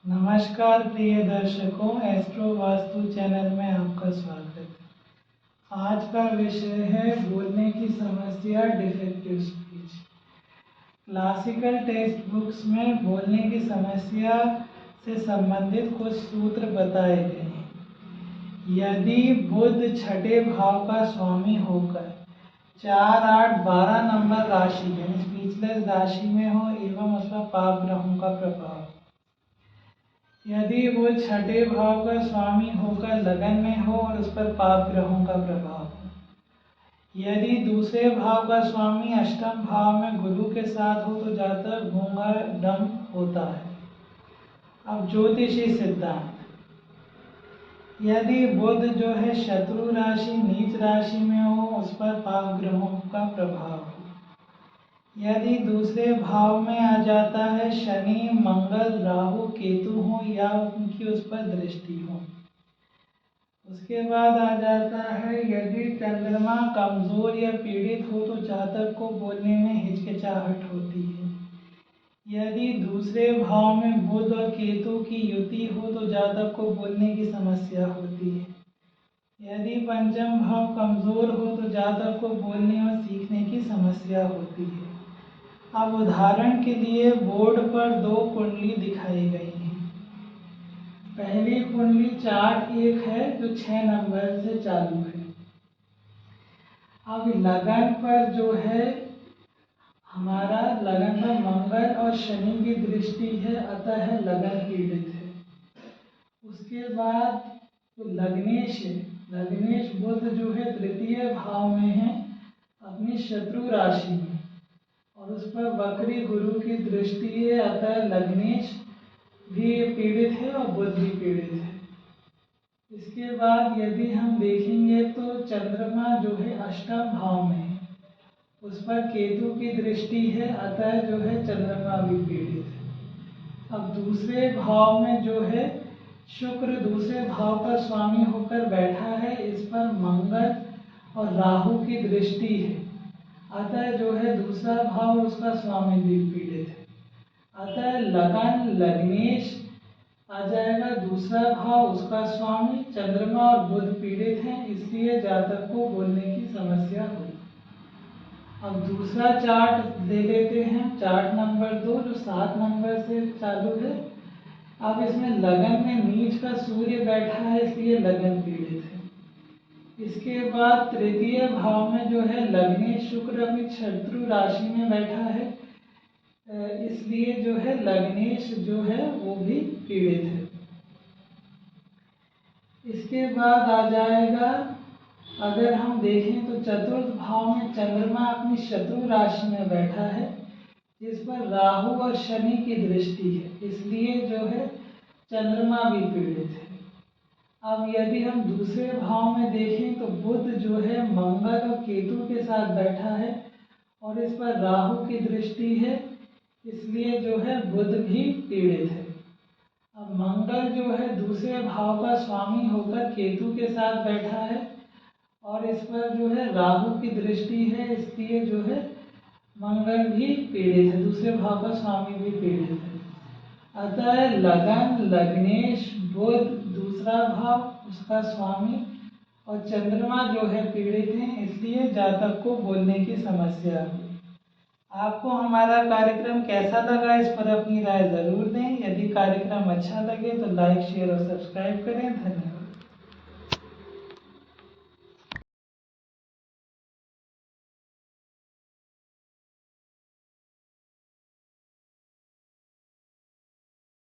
नमस्कार प्रिय दर्शकों, एस्ट्रो वास्तु चैनल में आपका स्वागत है। आज का विषय है बोलने की समस्या, defective speech. Classical text books में बोलने की समस्या से संबंधित कुछ सूत्र बताए गए हैं। यदि बुध छठे भाव का स्वामी होकर 4, 8, 12 नंबर राशि यानी स्पीचलेस राशि में हो एवं उस पर पाप ग्रहों का प्रभाव, यदि वो छठे भाव का स्वामी होकर लगन में हो और उस पर पाप ग्रहों का प्रभाव हो, यदि दूसरे भाव का स्वामी अष्टम भाव में गुरु के साथ हो तो जातक गूंगा डम होता है। अब ज्योतिषी सिद्धांत, यदि बुध जो है शत्रु राशि नीच राशि में हो उस पर पाप ग्रहों का प्रभाव हो, यदि दूसरे भाव में आ जाता है शनि मंगल राहु केतु हो या उनकी उस पर दृष्टि हो। उसके बाद आ जाता है यदि चंद्रमा कमजोर या पीड़ित हो तो जातक को बोलने में हिचकिचाहट होती है। यदि दूसरे भाव में बुध और केतु की युति हो तो जातक को बोलने की समस्या होती है। यदि पंचम भाव कमजोर हो तो जातक को बोलने और सीखने की समस्या होती है। अब उदाहरण के लिए बोर्ड पर 2 कुंडली दिखाई गई हैं। पहली कुंडली चार्ट 1 है जो 6 नंबर से चालू है। अब लगन पर जो है हमारा लगन पर मंगल और शनि की दृष्टि है, अतः लगन पीड़ित है। उसके बाद तो लग्नेश है, लग्नेश बुध जो है तृतीय भाव में है अपनी शत्रु राशि में और उस पर वक्री गुरु की दृष्टि है, अतः लग्नेश भी पीड़ित है और बुध भी पीड़ित है। इसके बाद यदि हम देखेंगे तो चंद्रमा जो है अष्टम भाव में है, उस पर केतु की दृष्टि है, अतः जो है चंद्रमा भी पीड़ित है। अब दूसरे भाव में जो है शुक्र दूसरे भाव का स्वामी होकर बैठा है, इस पर मंगल और राहु की दृष्टि है, अतः जो है दूसरा भाव उसका स्वामी भी पीड़ित है। अतः लगन लग्नेश आ जाएगा, दूसरा भाव उसका स्वामी चंद्रमा और बुध पीड़ित हैं, इसलिए जातक को बोलने की समस्या होगी। अब दूसरा चार्ट दे देते हैं, चार्ट नंबर 2 जो 7 नंबर से चालू है। अब इसमें लगन में नीच का सूर्य बैठा है, इसलिए लगन पीड़ित है। इसके बाद तृतीय भाव में जो है लग्नेश शुक्र अपनी शत्रु राशि में बैठा है, इसलिए जो है लग्नेश जो है वो भी पीड़ित है। इसके बाद आ जाएगा, अगर हम देखें तो चतुर्थ भाव में चंद्रमा अपनी शत्रु राशि में बैठा है, जिस पर राहु और शनि की दृष्टि है, इसलिए जो है चंद्रमा भी पीड़ित है। अब यदि हम दूसरे भाव में देखें तो बुध जो है मंगल और केतु के साथ बैठा है और इस पर राहु की दृष्टि है, इसलिए जो है बुध भी पीड़ित है। अब मंगल जो है दूसरे भाव का स्वामी होकर केतु के साथ बैठा है और इस पर जो है राहु की दृष्टि है, इसलिए जो है मंगल भी पीड़ित है, दूसरे भाव का स्वामी भी पीड़ित है। अतः लगन लग्नेश बुध दूसरा भाव उसका स्वामी और चंद्रमा जो है पीड़ित हैं, इसलिए जातक को बोलने की समस्या हुई। आपको हमारा कार्यक्रम कैसा लगा, इस पर अपनी राय जरूर दें। यदि कार्यक्रम अच्छा लगे तो लाइक शेयर और सब्सक्राइब करें। धन्यवाद।